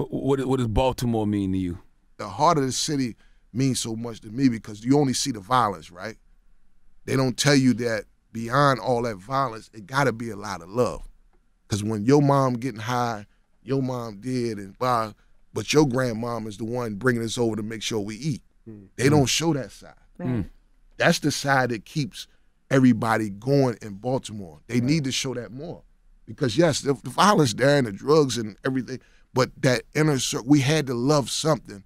What does Baltimore mean to you? The heart of the city means so much to me because you only see the violence, right? They don't tell you that beyond all that violence, it got to be a lot of love. Because when your mom getting high, your mom did, and but your grandmom is the one bringing us over to make sure we eat. They don't show that side. That's the side that keeps everybody going in Baltimore. They need to show that more. Because, yes, the violence there and the drugs and everything, but that inner circle, we had to love something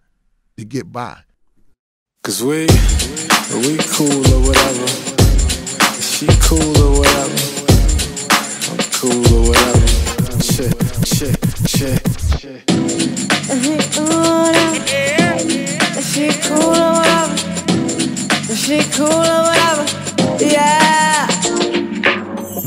to get by. Cause we cool or whatever. She cool or whatever. I'm cool or whatever. Shit. She cool or whatever. She cool or whatever. Yeah.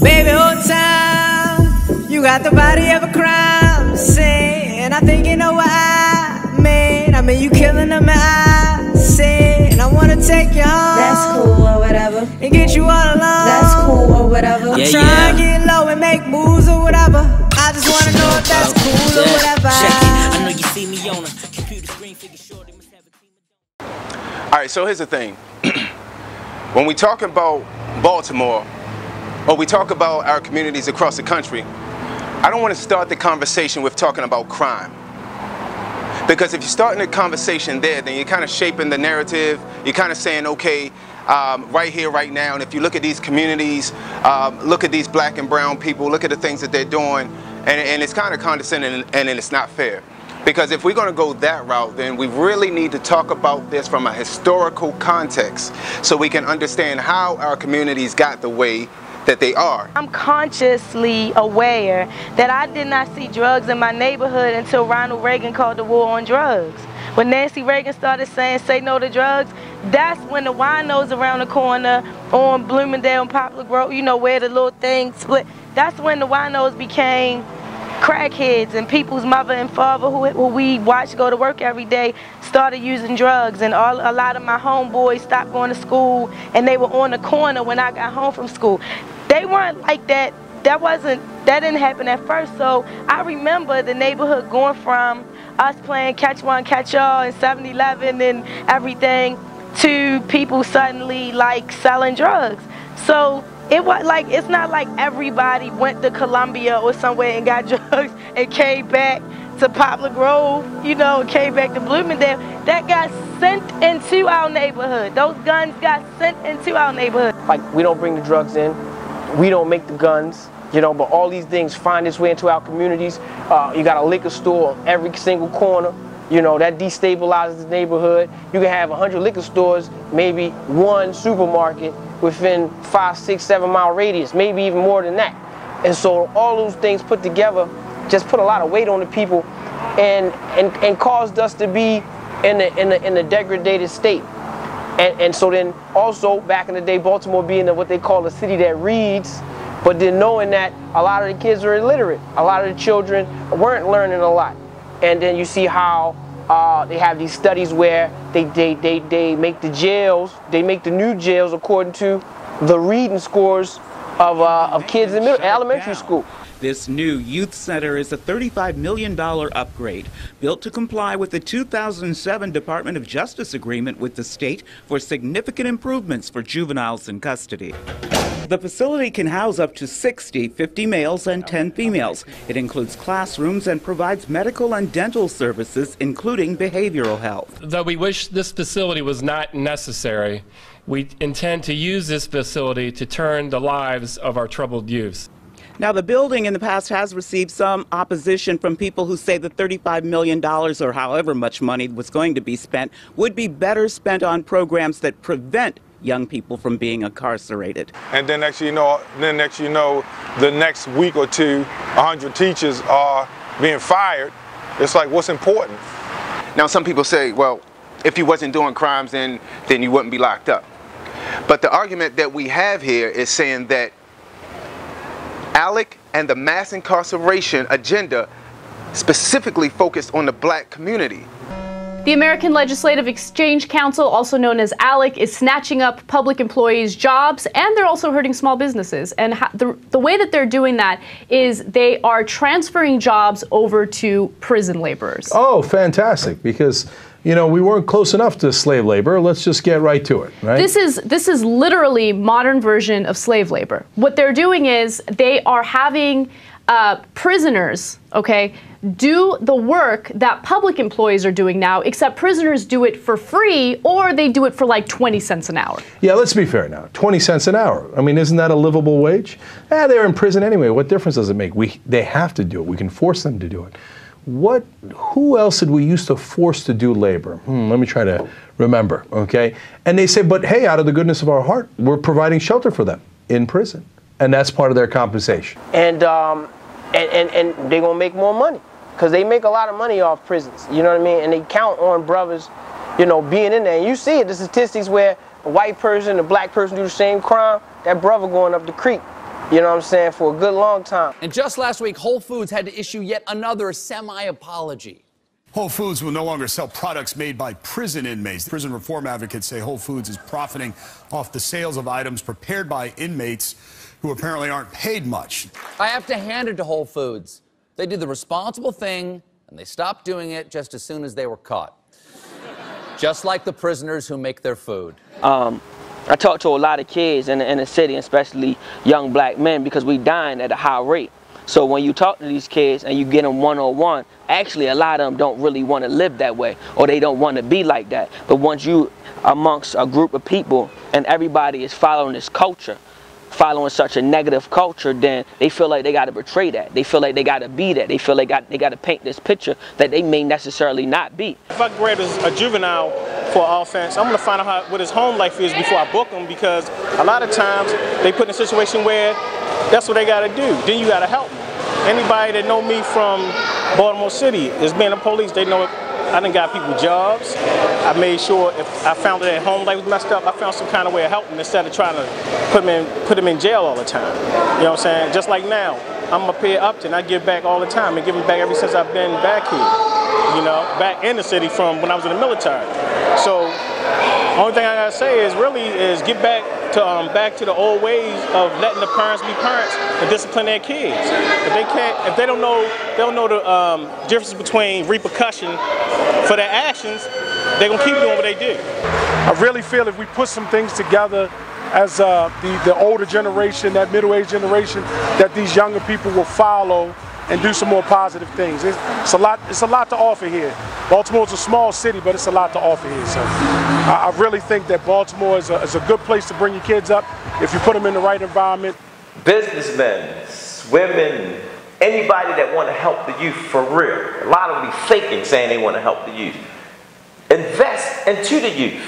Baby, old time, you got the body of a crime scene, and I think you know what I mean. I mean, you killing them, I see, and I wanna take you home. That's cool or whatever. And get you all alone. That's cool or whatever. I'm trying to get low and make moves or whatever. I just wanna know if that's cool or whatever. I know you see me on a computer screen, figure shorty must have a team of... All right, so here's the thing. When we talk about Baltimore, or we talk about our communities across the country, I don't want to start the conversation with talking about crime. Because if you're starting a conversation there, then you're kind of shaping the narrative. You're kind of saying, okay, right here, right now, and if you look at these communities, look at these black and brown people, look at the things that they're doing, and it's kind of condescending and it's not fair. Because if we're going to go that route, then we really need to talk about this from a historical context so we can understand how our communities got the way that they are. I'm consciously aware that I did not see drugs in my neighborhood until Ronald Reagan called the war on drugs. When Nancy Reagan started saying, say no to drugs, that's when the winos around the corner on Bloomingdale and Poplar Grove, you know, where the little thing split, that's when the winos became crackheads, and people's mother and father who we watched go to work every day started using drugs, and a lot of my homeboys stopped going to school, and they were on the corner when I got home from school. They weren't like that. That didn't happen at first. So I remember the neighborhood going from us playing catch one, catch all and 7-Eleven and everything to people suddenly like selling drugs. So it was like, it's not like everybody went to Columbia or somewhere and got drugs and came back to Poplar Grove, you know, and came back to Bloomingdale. That got sent into our neighborhood. Those guns got sent into our neighborhood. Like, we don't bring the drugs in, we don't make the guns, you know, but all these things find its way into our communities. You got a liquor store on every single corner. You know, that destabilizes the neighborhood. You can have 100 liquor stores, maybe one supermarket within 5, 6, 7 mile radius, maybe even more than that. And so all those things put together just put a lot of weight on the people and caused us to be in a degraded state. And so then also back in the day, Baltimore being what they call a city that reads, but then knowing that a lot of the kids are illiterate, a lot of the children weren't learning a lot. And then you see how they have these studies where they make the jails, they make the new jails according to the reading scores of kids in elementary school. This new youth center is a $35 million upgrade built to comply with the 2007 Department of Justice agreement with the state for significant improvements for juveniles in custody. The facility can house up to 60, 50 males and 10 females. It includes classrooms and provides medical and dental services, including behavioral health. Though we wish this facility was not necessary, we intend to use this facility to turn the lives of our troubled youth. Now, the building in the past has received some opposition from people who say the $35 million or however much money was going to be spent would be better spent on programs that prevent young people from being incarcerated. And then next you know, the next week or two, 100 teachers are being fired. It's like, what's important? Now, some people say, well, if you wasn't doing crimes, then you wouldn't be locked up. But the argument that we have here is saying that ALEC and the mass incarceration agenda specifically focused on the black community. The American Legislative Exchange Council, also known as ALEC, is snatching up public employees' jobs, and they're also hurting small businesses. And the way that they're doing that is they are transferring jobs over to prison laborers. Oh, fantastic, because you know, we weren't close enough to slave labor. Let's just get right to it, right? This is literally modern version of slave labor. What they're doing is they are having prisoners, okay, do the work that public employees are doing now, except prisoners do it for free, or they do it for like 20 cents an hour. Yeah, let's be fair now. 20 cents an hour. I mean, isn't that a livable wage? They're in prison anyway. What difference does it make? They have to do it. We can force them to do it. Who else did we used to force to do labor? Let me try to remember, okay? And they say, but hey, out of the goodness of our heart, we're providing shelter for them in prison. And that's part of their compensation. And they're gonna make more money, because they make a lot of money off prisons, you know what I mean? And they count on brothers, you know, being in there. And you see it, the statistics where a white person and a black person do the same crime, that brother going up the creek. You know what I'm saying, for a good long time. And just last week, Whole Foods had to issue yet another semi-apology. Whole Foods will no longer sell products made by prison inmates. Prison reform advocates say Whole Foods is profiting off the sales of items prepared by inmates who apparently aren't paid much. I have to hand it to Whole Foods. They did the responsible thing, and they stopped doing it just as soon as they were caught. Just like the prisoners who make their food. I talk to a lot of kids in the city, especially young black men, because we dying at a high rate. So when you talk to these kids and you get them one-on-one, actually a lot of them don't really want to live that way, or they don't want to be like that. But once you amongst a group of people and everybody is following this culture, following such a negative culture, then they feel like they got to betray that. They feel like they got to be that. They feel like they got to paint this picture that they may necessarily not be. If I grab a juvenile for offense, I'm going to find out what his home life is before I book him, because a lot of times they put in a situation where that's what they got to do. Then you got to help them. Anybody that know me from Baltimore City is being a police, they know I done got people jobs. I made sure if I found that home life was messed up, I found some kind of way of helping instead of trying to put them in jail all the time. You know what I'm saying? Just like now, I'm up here at Upton. I give back all the time and giving back ever since I've been back here. You know, back in the city from when I was in the military. So, only thing I gotta say is get back to the old ways of letting the parents be parents and discipline their kids. If they don't know the difference between repercussion for their actions, they're gonna keep doing what they do. I really feel if we put some things together as the older generation, that middle-aged generation, that these younger people will follow and do some more positive things. It's a lot to offer here. Baltimore's a small city, but it's a lot to offer here. So I really think that Baltimore is a good place to bring your kids up if you put them in the right environment. Businessmen, women, anybody that want to help the youth for real. A lot of them be faking saying they want to help the youth. Invest into the youth.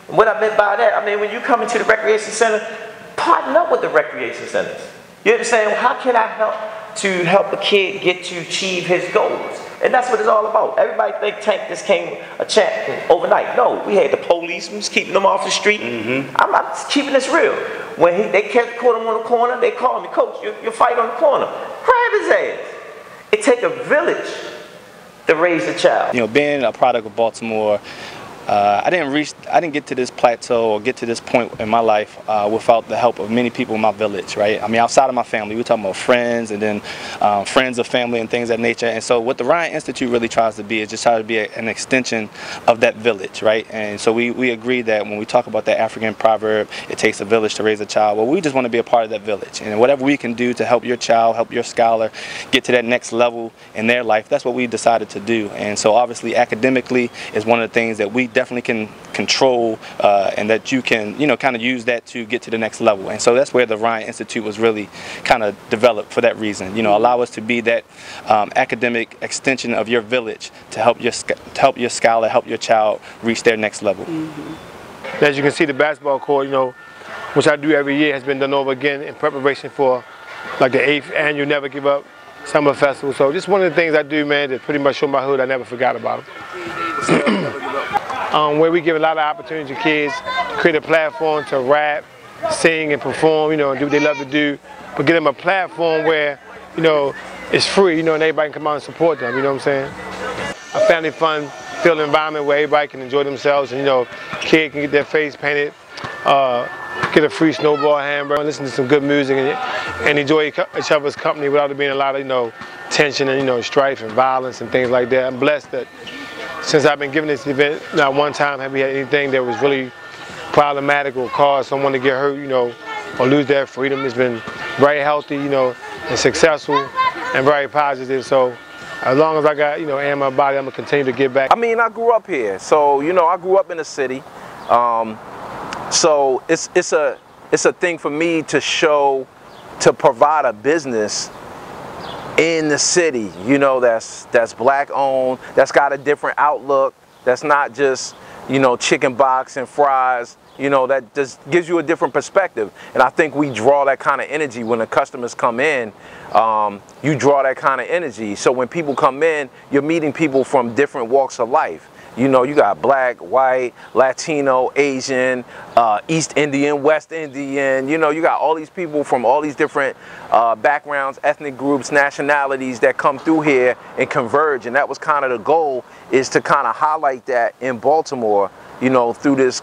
And what I meant by that, I mean when you come into the recreation center, partner up with the recreation centers. You understand? Well, how can I help a kid get to achieve his goals? And that's what it's all about. Everybody think Tank just came a champ overnight. No, we had the police keeping them off the street. I'm not keeping this real. When they caught him on the corner, they called me, Coach, you fight on the corner. Grab his ass. It takes a village to raise a child. You know, being a product of Baltimore, I didn't get to this plateau or get to this point in my life without the help of many people in my village, right? I mean, outside of my family, we're talking about friends and then friends of family and things of that nature. And so what the Ryan Institute really tries to be is just try to be an extension of that village, right? And so we agree that when we talk about that African proverb, it takes a village to raise a child. Well, we just want to be a part of that village. And whatever we can do to help your child, help your scholar get to that next level in their life, that's what we decided to do. And so obviously academically is one of the things that we definitely can control and that you can, you know, kind of use that to get to the next level. And so that's where the Ryan Institute was really kind of developed for that reason. You know, allow us to be that academic extension of your village to help your scholar, help your child reach their next level. As you can see, the basketball court, you know, which I do every year, has been done over again in preparation for like the 8th annual Never Give Up Summer Festival. So just one of the things I do, man, to pretty much show my hood I never forgot about them. Where we give a lot of opportunity to kids to create a platform to rap, sing, and perform, you know, and do what they love to do, but give them a platform where, you know, it's free, you know, and everybody can come out and support them, you know what I'm saying? A family fun feel an environment where everybody can enjoy themselves, and, you know, kids can get their face painted, get a free snowball hamburger, listen to some good music, and enjoy each other's company without there being a lot of, you know, tension and, you know, strife and violence and things like that. I'm blessed that since I've been giving this event, not one time have we had anything that was really problematic or caused someone to get hurt, you know, or lose their freedom. It's been very healthy, you know, and successful and very positive. So as long as I got, you know, air in my body, I'm gonna continue to give back. I mean, I grew up here, so, you know, I grew up in the city. So it's a thing for me to provide a business in the city, you know, that's black owned, that's got a different outlook, that's not just, you know, chicken box and fries, you know, that just gives you a different perspective. And I think we draw that kind of energy when the customers come in. You draw that kind of energy. So when people come in, you're meeting people from different walks of life. You know, you got black, white, Latino, Asian, East Indian, West Indian. You know, you got all these people from all these different backgrounds, ethnic groups, nationalities that come through here and converge. And that was kind of the goal, is to kind of highlight that in Baltimore, you know, through this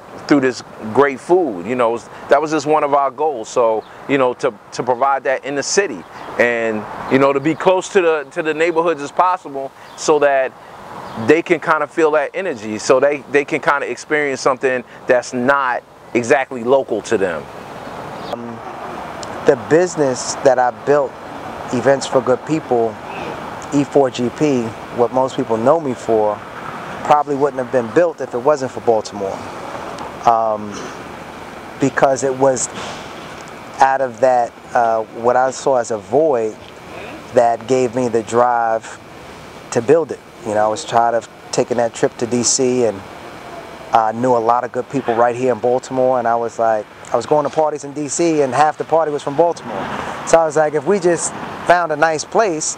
great food. You know, that was just one of our goals. So, you know, to provide that in the city, and, you know, to be close to the neighborhoods as possible, so that they can kind of feel that energy, so they can kind of experience something that's not exactly local to them. The business that I built, Events for Good People, E4GP, what most people know me for, probably wouldn't have been built if it wasn't for Baltimore. Because it was out of that, what I saw as a void, that gave me the drive to build it. You know, I was tired of taking that trip to DC, and I knew a lot of good people right here in Baltimore, and I was like, I was going to parties in DC and half the party was from Baltimore. So I was like, if we just found a nice place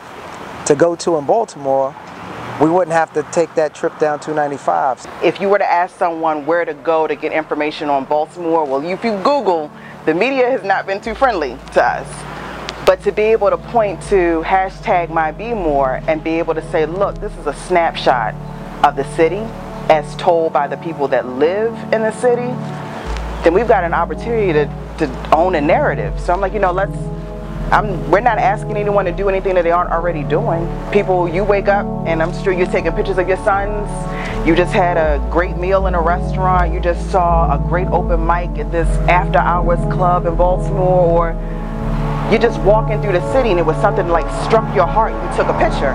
to go to in Baltimore, we wouldn't have to take that trip down 295. If you were to ask someone where to go to get information on Baltimore, well, if you Google, the media has not been too friendly to us. But to be able to point to #MyBeMore and be able to say, look, this is a snapshot of the city as told by the people that live in the city, then we've got an opportunity to own a narrative. So I'm like, you know, we're not asking anyone to do anything that they aren't already doing. People, you wake up and I'm sure you're taking pictures of your sons. You just had a great meal in a restaurant. You just saw a great open mic at this after hours club in Baltimore, or you're just walking through the city and it was something like struck your heart. You took a picture.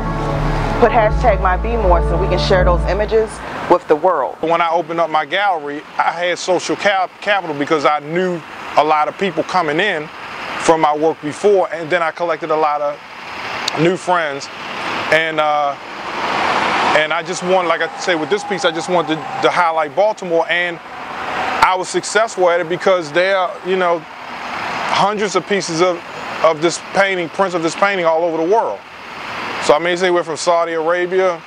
Put #MyBeMore so we can share those images with the world. When I opened up my gallery, I had social capital because I knew a lot of people coming in from my work before, and then I collected a lot of new friends, and I just wanted, like I say with this piece, I just wanted to highlight Baltimore, and I was successful at it because there are, you know, hundreds of pieces of this painting, prints of this painting all over the world. So I mean, it's anywhere from Saudi Arabia,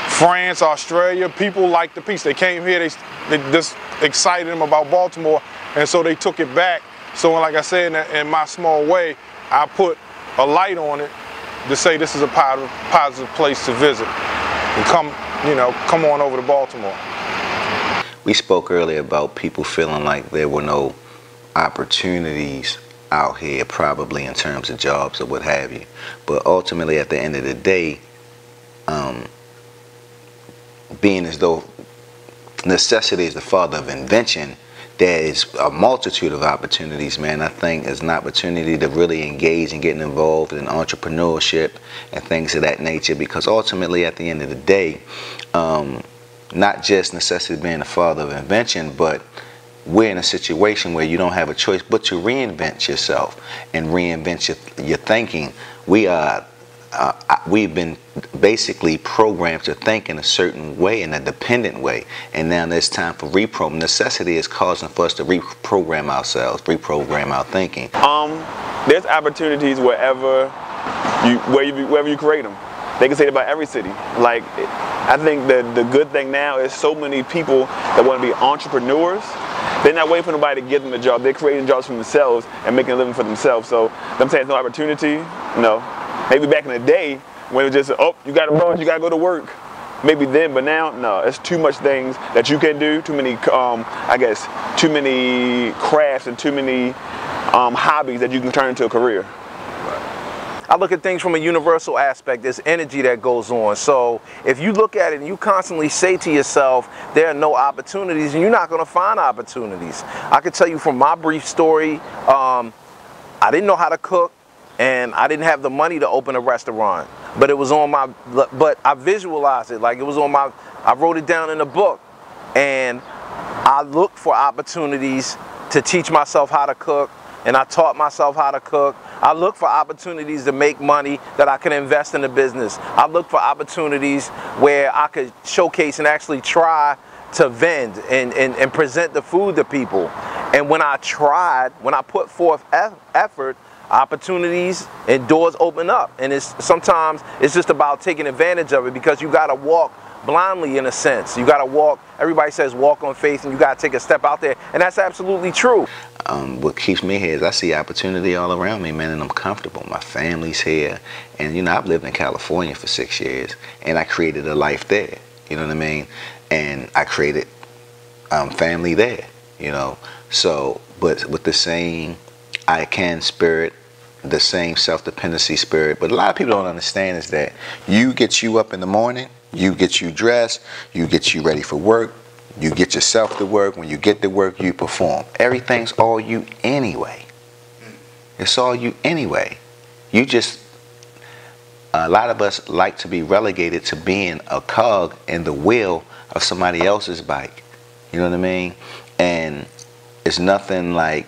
France, Australia. People liked the piece. They came here, they just excited them about Baltimore, and so they took it back. So like I said, in my small way, I put a light on it to say this is a positive place to visit, and come on over to Baltimore. We spoke earlier about people feeling like there were no opportunities out here, probably in terms of jobs or what have you. But ultimately, at the end of the day, being as though necessity is the father of invention, there is a multitude of opportunities, man. I think it's an opportunity to really engage in getting involved in entrepreneurship and things of that nature, because ultimately, at the end of the day, not just necessity being the father of invention, but we're in a situation where you don't have a choice but to reinvent yourself and reinvent your thinking. We've been basically programmed to think in a certain way, in a dependent way, and now there's time for reprogram. Necessity is causing for us to reprogram ourselves, reprogram our thinking. There's opportunities wherever you create them. They can say it about every city. Like, I think that the good thing now is so many people that want to be entrepreneurs. They're not waiting for nobody to give them a job. They're creating jobs for themselves and making a living for themselves. So them saying no opportunity, no. Maybe back in the day when it was just, oh, you got a bunch, you got to go to work. maybe then, but now, no, it's too much things that you can do, too many, I guess, too many crafts and too many hobbies that you can turn into a career. I look at things from a universal aspect. There's energy that goes on. So if you look at it and you constantly say to yourself, there are no opportunities, and you're not going to find opportunities. I can tell you from my brief story, I didn't know how to cook, and I didn't have the money to open a restaurant. But it was on my, but I visualized it, like it was on my, I wrote it down in a book. And I looked for opportunities to teach myself how to cook, and I taught myself how to cook. I look for opportunities to make money that I can invest in the business. I look for opportunities where I could showcase and actually try to vend and present the food to people. And when I tried, when I put forth effort, opportunities and doors open up. And sometimes it's just about taking advantage of it, because you got to walk blindly in a sense. You got to walk, everybody says walk on faith, and you got to take a step out there, and that's absolutely true. What keeps me here is I see opportunity all around me, man, and I'm comfortable. My family's here, and you know, I've lived in California for 6 years, and I created a life there, you know what I mean? And I created family there, you know? So, but with the same I can spirit, the same self-dependency spirit, but a lot of people don't understand is that you get you up in the morning, you get you dressed, you get you ready for work, you get yourself to work. When you get to work, you perform. Everything's all you anyway. It's all you anyway. You just, a lot of us like to be relegated to being a cog in the wheel of somebody else's bike. You know what I mean? And it's nothing like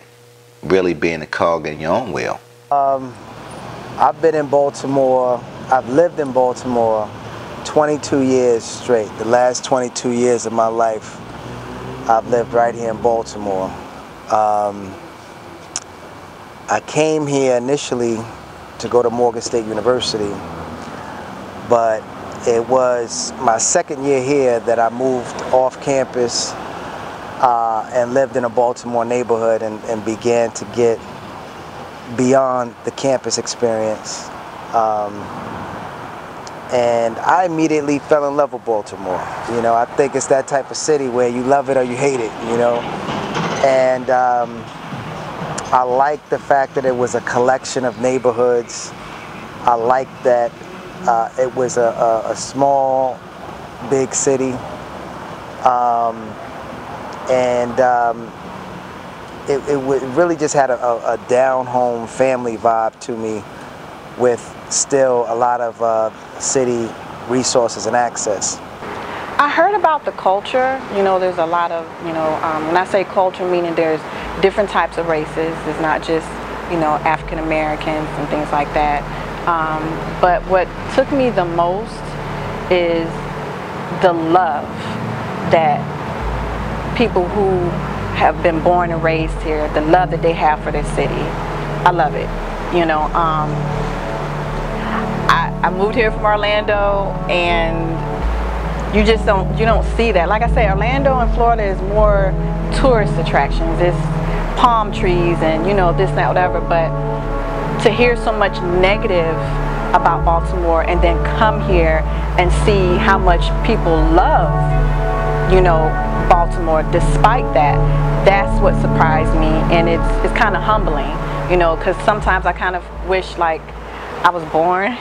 really being a cog in your own wheel. I've been in Baltimore, I've lived in Baltimore 22 years straight. The last 22 years of my life, I've lived right here in Baltimore. I came here initially to go to Morgan State University, but it was my second year here that I moved off campus and lived in a Baltimore neighborhood and began to get beyond the campus experience. And I immediately fell in love with Baltimore. You know, I think it's that type of city where you love it or you hate it, you know. And I like the fact that it was a collection of neighborhoods. I like that it was a small, big city. It really just had a down-home family vibe to me, with still a lot of city resources and access. I heard about the culture. You know, there's a lot of, you know, when I say culture, meaning there's different types of races. It's not just, you know, African Americans and things like that. But what took me the most is the love that people who have been born and raised here, the love that they have for their city. I love it. You know, I moved here from Orlando, and you don't see that. Like I say, Orlando and Florida is more tourist attractions. It's palm trees and, you know, this and that, whatever. But to hear so much negative about Baltimore and then come here and see how much people love, you know, Baltimore despite that, that's what surprised me. And it's kind of humbling, you know, because sometimes I kind of wish like I was born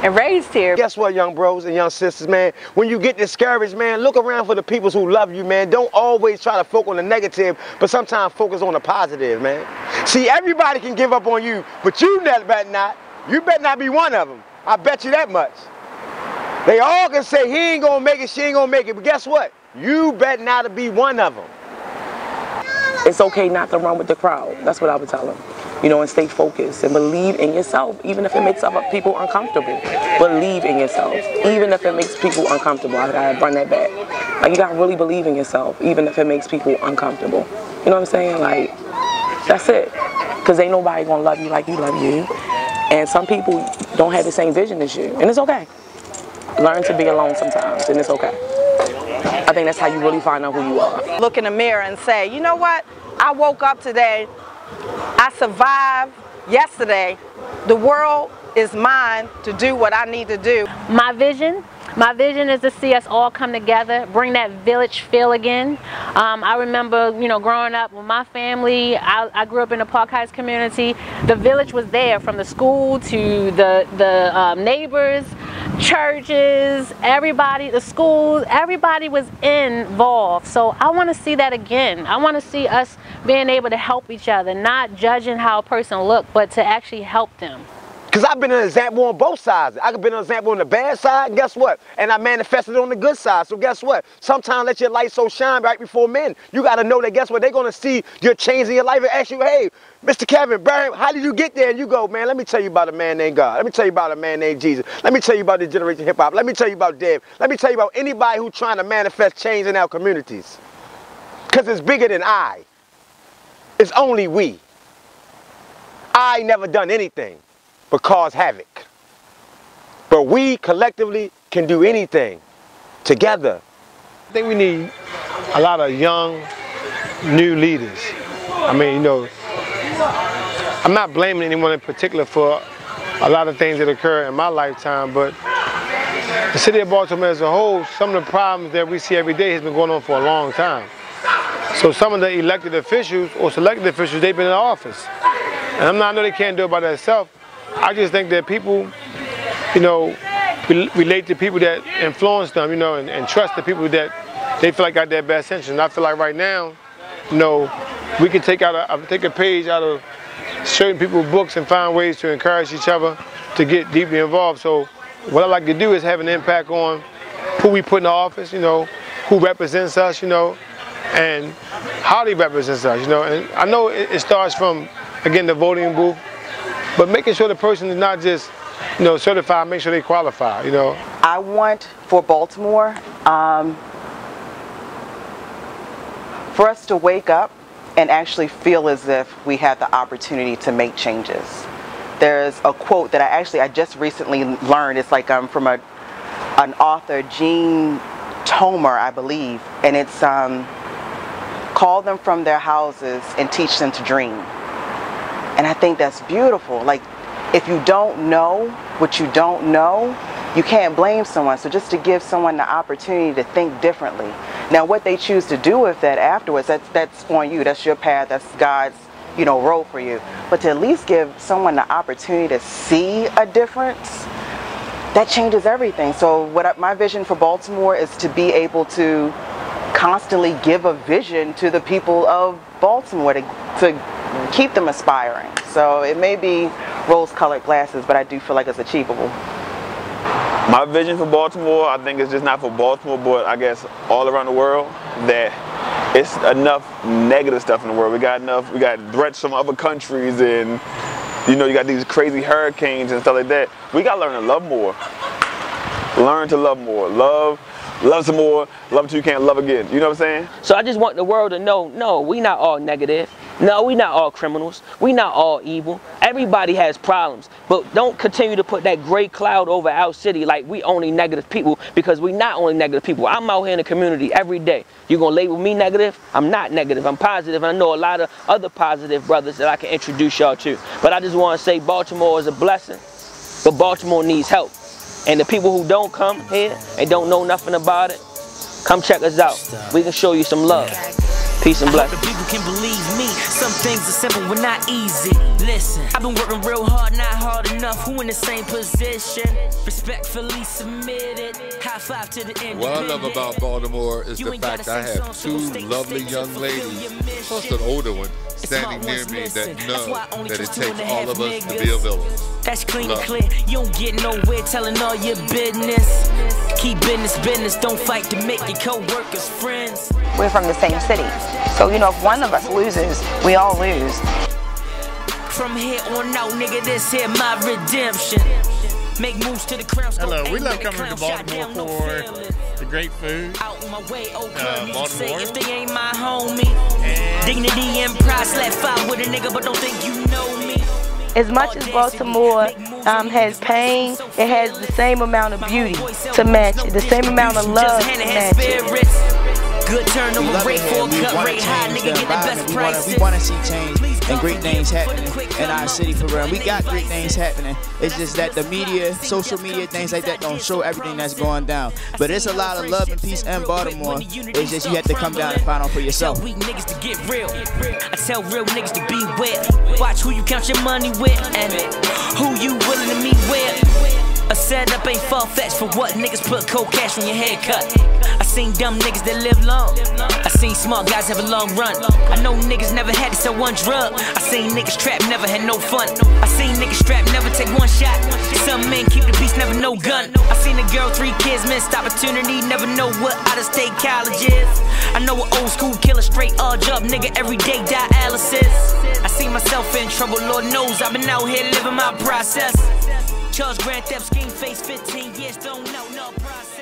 and raised here. Guess what, young bros and young sisters, man? When you get discouraged, man, look around for the people who love you, man. Don't always try to focus on the negative, but sometimes focus on the positive, man. See, everybody can give up on you, but you better not. You better not be one of them. I bet you that much. They all can say he ain't gonna make it, she ain't gonna make it, but guess what? You better not be one of them. It's okay not to run with the crowd. That's what I would tell them. You know, and stay focused and believe in yourself, even if it makes other people uncomfortable. Believe in yourself, even if it makes people uncomfortable. I gotta run that back. Like, you gotta really believe in yourself, even if it makes people uncomfortable. You know what I'm saying? Like, that's it. Because ain't nobody gonna love you like you love you. And some people don't have the same vision as you, and it's okay. Learn to be alone sometimes, and it's okay. I think that's how you really find out who you are. Look in the mirror and say, you know what? I woke up today. I survived yesterday. The world is mine to do what I need to do. My vision My vision is to see us all come together, bring that village feel again. I remember, you know, growing up with my family, I grew up in a Park Heights community. The village was there, from the school to the neighbors, churches, everybody, the schools, everybody was involved. So I want to see that again. I want to see us being able to help each other, not judging how a person looks, but to actually help them. Because I've been an example on both sides. I've been an example on the bad side, and guess what? And I manifested on the good side. So guess what? Sometimes let your light so shine right before men. You got to know that, guess what? They're going to see your change in your life and ask you, hey, Mr. Kevin, Barry, how did you get there? And you go, man, let me tell you about a man named God. Let me tell you about a man named Jesus. Let me tell you about this generation hip hop. Let me tell you about Devin. Let me tell you about anybody who's trying to manifest change in our communities. Because it's bigger than I. It's only we. I never done anything but cause havoc. But we collectively can do anything together. I think we need a lot of young, new leaders. I mean, you know, I'm not blaming anyone in particular for a lot of things that occur in my lifetime, but the city of Baltimore as a whole, some of the problems that we see every day has been going on for a long time. So some of the elected officials or selected officials, they've been in office. And I know they can't do it by themselves. I just think that people, you know, relate to people that influence them, you know, and trust the people that they feel like got their best interest. And I feel like right now, you know, we can take a page out of certain people's books and find ways to encourage each other to get deeply involved. So what I like to do is have an impact on who we put in office, you know, who represents us, you know, and how they represent us, you know. And I know it starts from, again, the voting booth, but making sure the person is not just, you know, certified, make sure they qualify, you know. I want for Baltimore for us to wake up and actually feel as if we had the opportunity to make changes. There's a quote that I just recently learned. It's like from an author, Jean Tomer, I believe, and it's call them from their houses and teach them to dream. And I think that's beautiful. Like, if you don't know what you don't know, you can't blame someone. So just to give someone the opportunity to think differently. Now, what they choose to do with that afterwards, that's on you. That's your path. That's God's, you know, role for you. But to at least give someone the opportunity to see a difference, that changes everything. So my vision for Baltimore is to be able to constantly give a vision to the people of Baltimore to keep them aspiring. So it may be rose-colored glasses, but I do feel like it's achievable. My vision for Baltimore, I think it's just not for Baltimore, but I guess all around the world, that it's enough negative stuff in the world. We got threats from other countries, and you know, you got these crazy hurricanes and stuff like that. We got to learn to love more. Learn to love more. Love some more, love until you can't love again. You know what I'm saying? So I just want the world to know, no, we not all negative. No, we not all criminals. We not all evil. Everybody has problems. But don't continue to put that gray cloud over our city like we only negative people, because we not only negative people. I'm out here in the community every day. You gonna label me negative? I'm not negative. I'm positive. And I know a lot of other positive brothers that I can introduce y'all to. But I just want to say Baltimore is a blessing, but Baltimore needs help. And the people who don't come here and don't know nothing about it, come check us out. We can show you some love. Peace and blessings. People can believe me. Some things are simple but not easy. Listen, I've been working real hard, not hard enough. Who in the same position? Respectfully submitted. High five to the end. What I love about Baltimore is the fact I have two lovely young ladies, plus an older one, standing near me that know that it takes all of us to be a village. That's clean and clear. You don't get nowhere telling all your business. Keep business. Don't fight to make your co-workers friends. We're from the same city. So, you know, if one of us loses, we all lose. From here on out, nigga, this here my redemption. Make moves to the crown. Hello, we love coming to Baltimore for the great food. Baltimore. If they ain't my homie. Dignity and pride, slap five with a nigga, but don't think you know me. As much as Baltimore has pain, it has the same amount of beauty to match it, the same amount of love to match it. good turnover rate for a cut rate high, nigga get the best prices. We want to see change and great things happening in our city for real. We got great things happening. It's just that the media, social media, things like that don't show everything that's going down. But it's a lot of love and peace in Baltimore. It's just you have to come down and find out for yourself. Tell weak niggas to get real. I tell real niggas to beware. Watch who you count your money with and who you willing to meet with. A setup ain't far-fetched for what niggas put cold cash on your haircut. I seen dumb niggas that live long. I seen smart guys have a long run. I know niggas never had to sell one drug. I seen niggas trap, never had no fun. I seen niggas strap, never take one shot. Some men keep the peace, never no gun. I seen a girl, 3 kids, missed opportunity, never know what out-of-state college is. I know an old school killer, straight all job, nigga, everyday dialysis. I see myself in trouble, Lord knows I've been out here living my process. Charge grand theft, scheme face, 15 years, don't know no process.